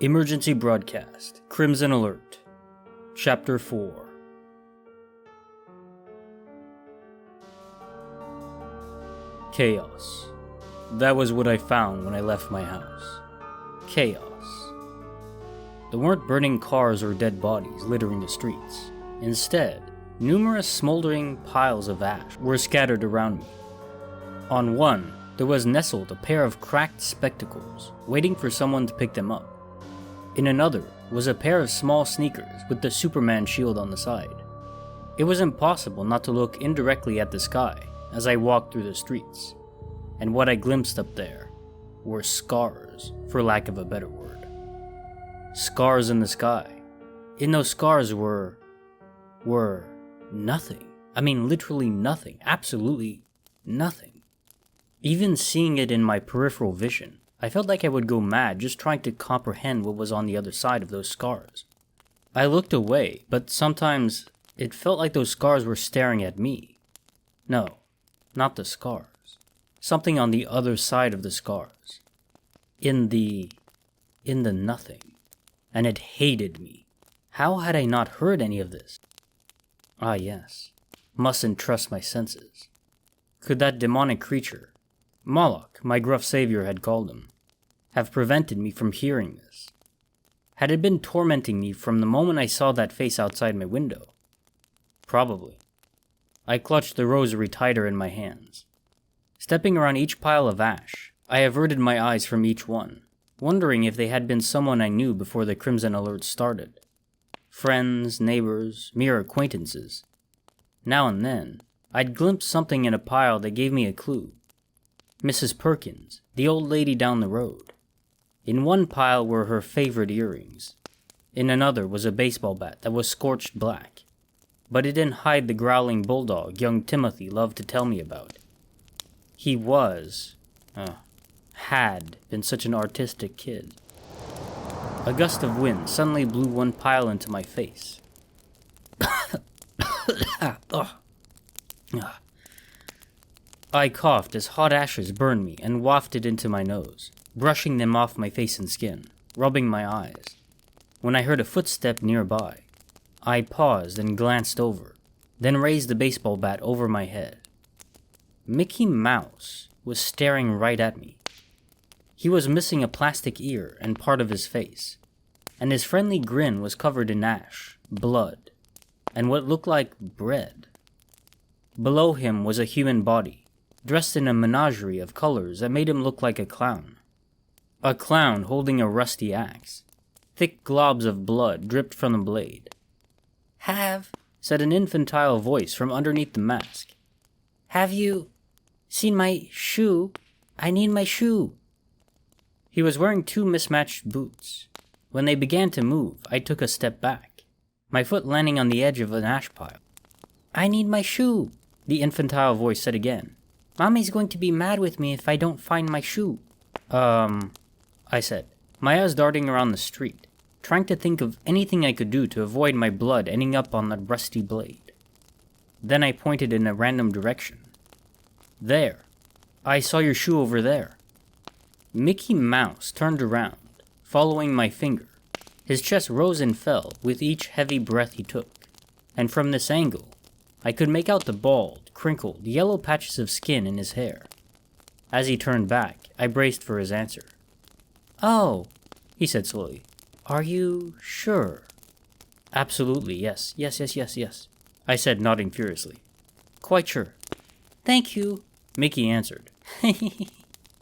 Emergency Broadcast, Crimson Alert, Chapter 4. Chaos. That was what I found when I left my house. Chaos. There weren't burning cars or dead bodies littering the streets. Instead, numerous smoldering piles of ash were scattered around me. On one, there was nestled a pair of cracked spectacles, waiting for someone to pick them up. In another was a pair of small sneakers with the Superman shield on the side. It was impossible not to look indirectly at the sky as I walked through the streets, and what I glimpsed up there were scars, for lack of a better word. Scars in the sky. In those scars were nothing. I mean, literally nothing. Absolutely nothing. Even seeing it in my peripheral vision, I felt like I would go mad just trying to comprehend what was on the other side of those scars. I looked away, but sometimes it felt like those scars were staring at me. No, not the scars. Something on the other side of the scars. In the nothing. And it hated me. How had I not heard any of this? Ah yes, mustn't trust my senses. Could that demonic creature, Moloch, my gruff savior had called him, have prevented me from hearing this? Had it been tormenting me from the moment I saw that face outside my window? Probably. I clutched the rosary tighter in my hands. Stepping around each pile of ash, I averted my eyes from each one, wondering if they had been someone I knew before the Crimson Alert started. Friends, neighbors, mere acquaintances. Now and then, I'd glimpse something in a pile that gave me a clue. Mrs. Perkins, the old lady down the road. In one pile were her favorite earrings. In another was a baseball bat that was scorched black. But it didn't hide the growling bulldog young Timothy loved to tell me about. He had been such an artistic kid. A gust of wind suddenly blew one pile into my face. I coughed as hot ashes burned me and wafted into my nose, brushing them off my face and skin, rubbing my eyes. When I heard a footstep nearby, I paused and glanced over, then raised the baseball bat over my head. Mickey Mouse was staring right at me. He was missing a plastic ear and part of his face, and his friendly grin was covered in ash, blood, and what looked like bread. Below him was a human body, dressed in a menagerie of colors that made him look like a clown. A clown holding a rusty axe. Thick globs of blood dripped from the blade. Said an infantile voice from underneath the mask. Have you seen my shoe? I need my shoe. He was wearing two mismatched boots. When they began to move, I took a step back, my foot landing on the edge of an ash pile. I need my shoe, the infantile voice said again. Mommy's going to be mad with me if I don't find my shoe. I said, my eyes darting around the street, trying to think of anything I could do to avoid my blood ending up on that rusty blade. Then I pointed in a random direction. There. I saw your shoe over there. Mickey Mouse turned around, following my finger. His chest rose and fell with each heavy breath he took, and from this angle, I could make out the bald, crinkled, yellow patches of skin in his hair. As he turned back, I braced for his answer. Oh, he said slowly. Are you sure? Absolutely, yes. Yes, I said, nodding furiously. Quite sure. Thank you, Mickey answered.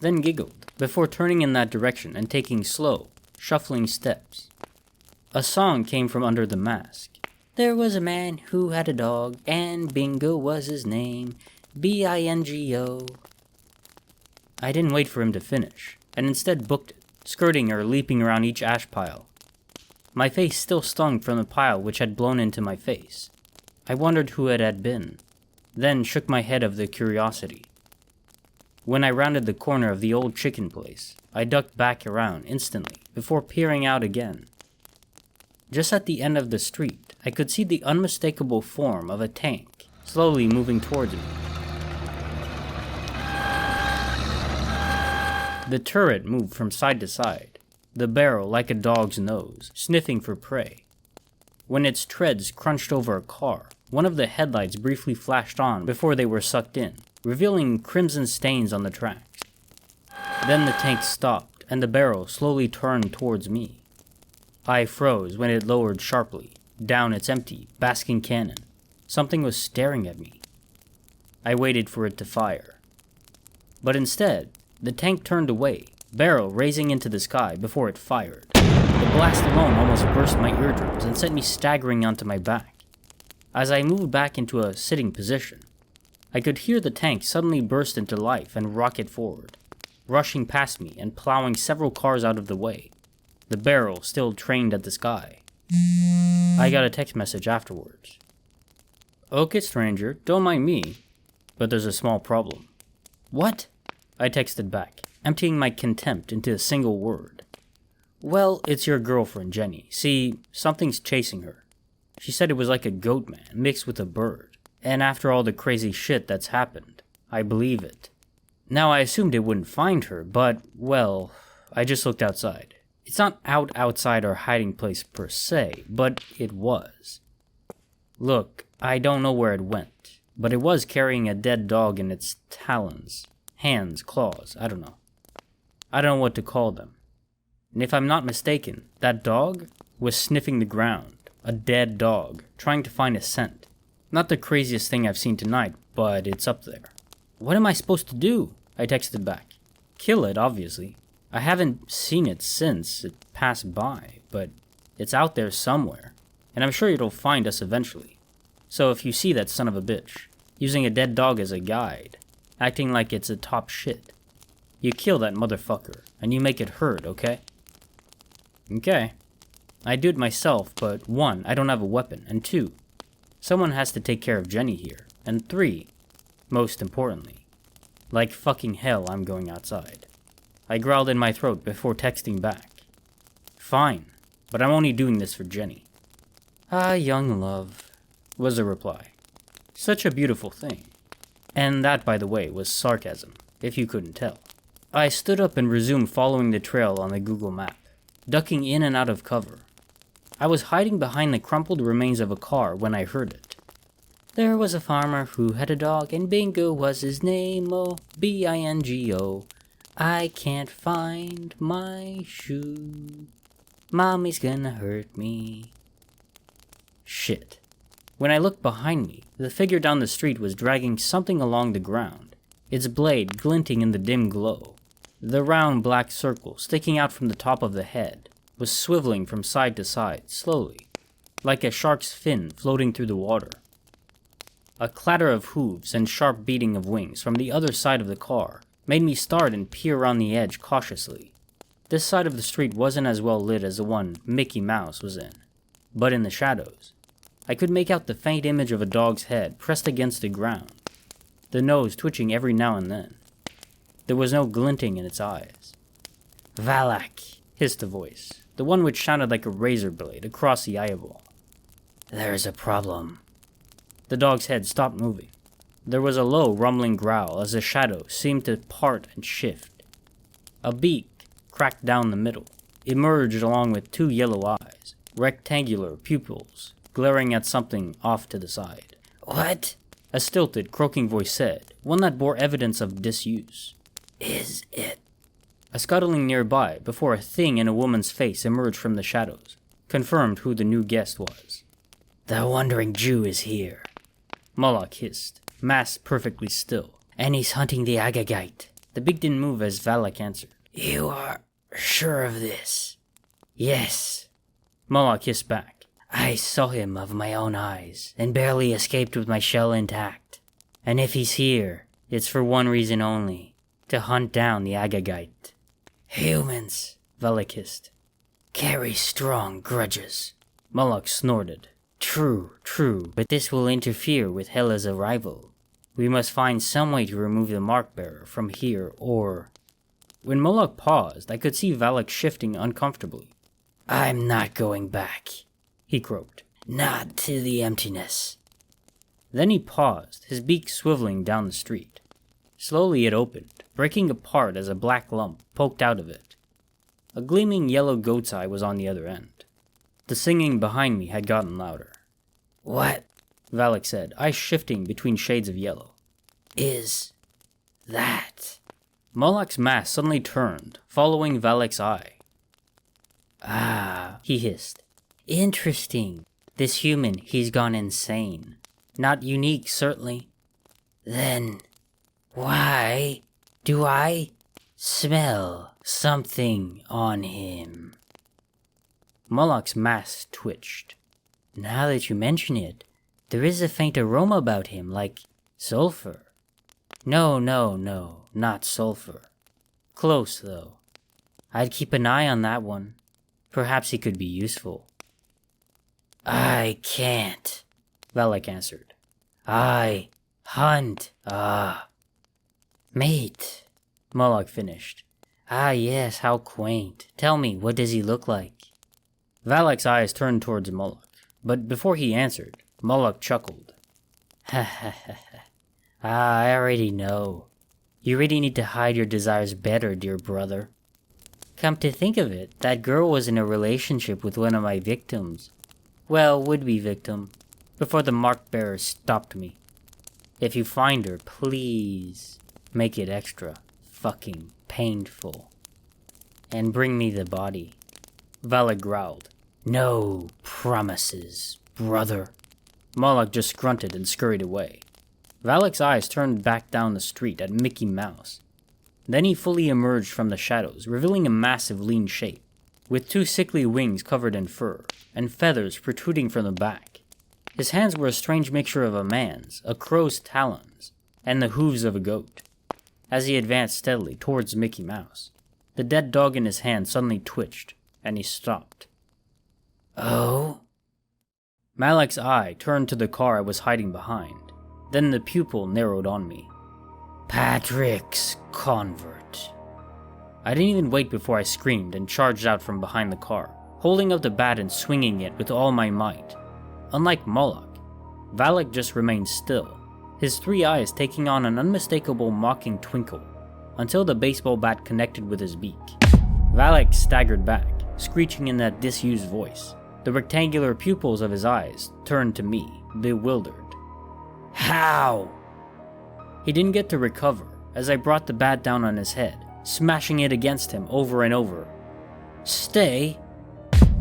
Then giggled, before turning in that direction and taking slow, shuffling steps. A song came from under the mask. There was a man who had a dog, and Bingo was his name. Bingo. I didn't wait for him to finish, and instead booked it, skirting or leaping around each ash pile. My face still stung from the pile which had blown into my face. I wondered who it had been, then shook my head of the curiosity. When I rounded the corner of the old chicken place, I ducked back around instantly, before peering out again. Just at the end of the street, I could see the unmistakable form of a tank, slowly moving towards me. The turret moved from side to side, the barrel like a dog's nose, sniffing for prey. When its treads crunched over a car, one of the headlights briefly flashed on before they were sucked in, revealing crimson stains on the tracks. Then the tank stopped, and the barrel slowly turned towards me. I froze when it lowered sharply, down its empty, basking cannon. Something was staring at me. I waited for it to fire. But instead, the tank turned away, barrel raising into the sky before it fired. The blast alone almost burst my eardrums and sent me staggering onto my back. As I moved back into a sitting position, I could hear the tank suddenly burst into life and rocket forward, rushing past me and plowing several cars out of the way, the barrel still trained at the sky. I got a text message afterwards. "Okay, stranger, don't mind me, but there's a small problem." "What?" I texted back, emptying my contempt into a single word. "Well, it's your girlfriend, Jenny. See, something's chasing her. She said it was like a goat man mixed with a bird, and after all the crazy shit that's happened, I believe it. Now, I assumed it wouldn't find her, but, well, I just looked outside. It's not outside our hiding place per se, but it was. Look, I don't know where it went, but it was carrying a dead dog in its talons, hands, claws, I don't know. I don't know what to call them. And if I'm not mistaken, that dog was sniffing the ground, a dead dog, trying to find a scent. Not the craziest thing I've seen tonight, but it's up there. What am I supposed to do?" I texted back. "Kill it, obviously. I haven't seen it since it passed by, but it's out there somewhere, and I'm sure it'll find us eventually. So if you see that son of a bitch, using a dead dog as a guide, acting like it's a top shit, you kill that motherfucker, and you make it hurt, okay?" "Okay. I'd do it myself, but 1, I don't have a weapon, and 2, someone has to take care of Jenny here, and 3, most importantly, like fucking hell I'm going outside." I growled in my throat before texting back. "Fine, but I'm only doing this for Jenny." "Ah, young love," was the reply. "Such a beautiful thing." And that, by the way, was sarcasm, if you couldn't tell. I stood up and resumed following the trail on the Google map, ducking in and out of cover. I was hiding behind the crumpled remains of a car when I heard it. "There was a farmer who had a dog, and Bingo was his name, oh, Bingo. I can't find my shoe. Mommy's gonna hurt me." Shit. When I looked behind me, the figure down the street was dragging something along the ground, its blade glinting in the dim glow. The round black circle sticking out from the top of the head was swiveling from side to side, slowly, like a shark's fin floating through the water. A clatter of hooves and sharp beating of wings from the other side of the car made me start and peer around the edge cautiously. This side of the street wasn't as well lit as the one Mickey Mouse was in, but in the shadows, I could make out the faint image of a dog's head pressed against the ground, the nose twitching every now and then. There was no glinting in its eyes. "Valak," hissed a voice, the one which sounded like a razor blade across the eyeball. "There's a problem." The dog's head stopped moving. There was a low, rumbling growl as the shadow seemed to part and shift. A beak, cracked down the middle, emerged along with 2 yellow eyes, rectangular pupils, glaring at something off to the side. "What?" a stilted, croaking voice said, one that bore evidence of disuse. "Is it?" A scuttling nearby before a thing in a woman's face emerged from the shadows, confirmed who the new guest was. "The Wandering Jew is here," Moloch hissed, masked perfectly still, "and he's hunting the Agagite." The beak didn't move as Valak answered. "You are sure of this?" "Yes," Moloch hissed back. "I saw him of my own eyes, and barely escaped with my shell intact. And if he's here, it's for one reason only, to hunt down the Agagite." "Humans," Valak hissed, "carry strong grudges." Moloch snorted. True, but this will interfere with Hela's arrival. We must find some way to remove the mark-bearer from here, or..." When Moloch paused, I could see Valak shifting uncomfortably. "I'm not going back," he croaked. "Not to the emptiness." Then he paused, his beak swiveling down the street. Slowly it opened, breaking apart as a black lump poked out of it. A gleaming yellow goat's eye was on the other end. The singing behind me had gotten louder. "What," Valak said, eyes shifting between shades of yellow, "is that?" Moloch's mask suddenly turned, following Valak's eye. "Ah," he hissed. "Interesting. This human, he's gone insane. Not unique, certainly. Then, why do I smell something on him?" Moloch's mask twitched. "Now that you mention it, there is a faint aroma about him, like sulfur." No, not sulfur. Close, though. I'd keep an eye on that one. Perhaps he could be useful." "I can't," Valak answered. "I hunt. Mate," Moloch finished. "Ah, yes, how quaint. Tell me, what does he look like?" Valak's eyes turned towards Moloch, but before he answered, Moloch chuckled. "Ha ha ha ha. Ah, I already know. You really need to hide your desires better, dear brother. Come to think of it, that girl was in a relationship with one of my victims. Well, would-be victim, before the mark bearer stopped me. If you find her, please make it extra fucking painful. And bring me the body." Valak growled. "No promises, brother." Moloch just grunted and scurried away. Valak's eyes turned back down the street at Mickey Mouse. Then he fully emerged from the shadows, revealing a massive lean shape, with 2 sickly wings covered in fur, and feathers protruding from the back. His hands were a strange mixture of a man's, a crow's talons, and the hooves of a goat. As he advanced steadily towards Mickey Mouse, the dead dog in his hand suddenly twitched, and he stopped. "Oh?" Malak's eye turned to the car I was hiding behind. Then the pupil narrowed on me. "Patrick's convert." I didn't even wait before I screamed and charged out from behind the car, holding up the bat and swinging it with all my might. Unlike Moloch, Valak just remained still, his 3 eyes taking on an unmistakable mocking twinkle, until the baseball bat connected with his beak. Valak staggered back, screeching in that disused voice. The rectangular pupils of his eyes turned to me, bewildered. "How?" He didn't get to recover, as I brought the bat down on his head, smashing it against him over and over. "Stay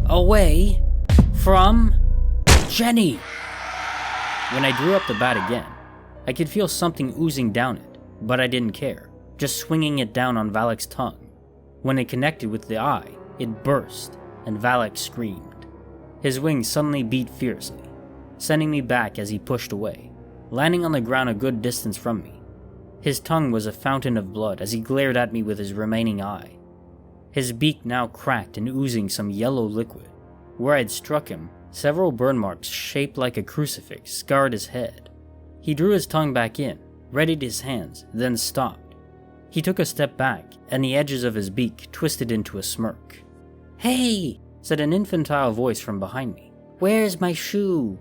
away from Jenny." When I drew up the bat again, I could feel something oozing down it, but I didn't care, just swinging it down on Valak's tongue. When it connected with the eye, it burst, and Valak screamed. His wings suddenly beat fiercely, sending me back as he pushed away, landing on the ground a good distance from me. His tongue was a fountain of blood as he glared at me with his remaining eye. His beak now cracked and oozing some yellow liquid. Where I'd struck him, several burn marks shaped like a crucifix scarred his head. He drew his tongue back in, readied his hands, then stopped. He took a step back, and the edges of his beak twisted into a smirk. "Hey," said an infantile voice from behind me. "Where's my shoe?"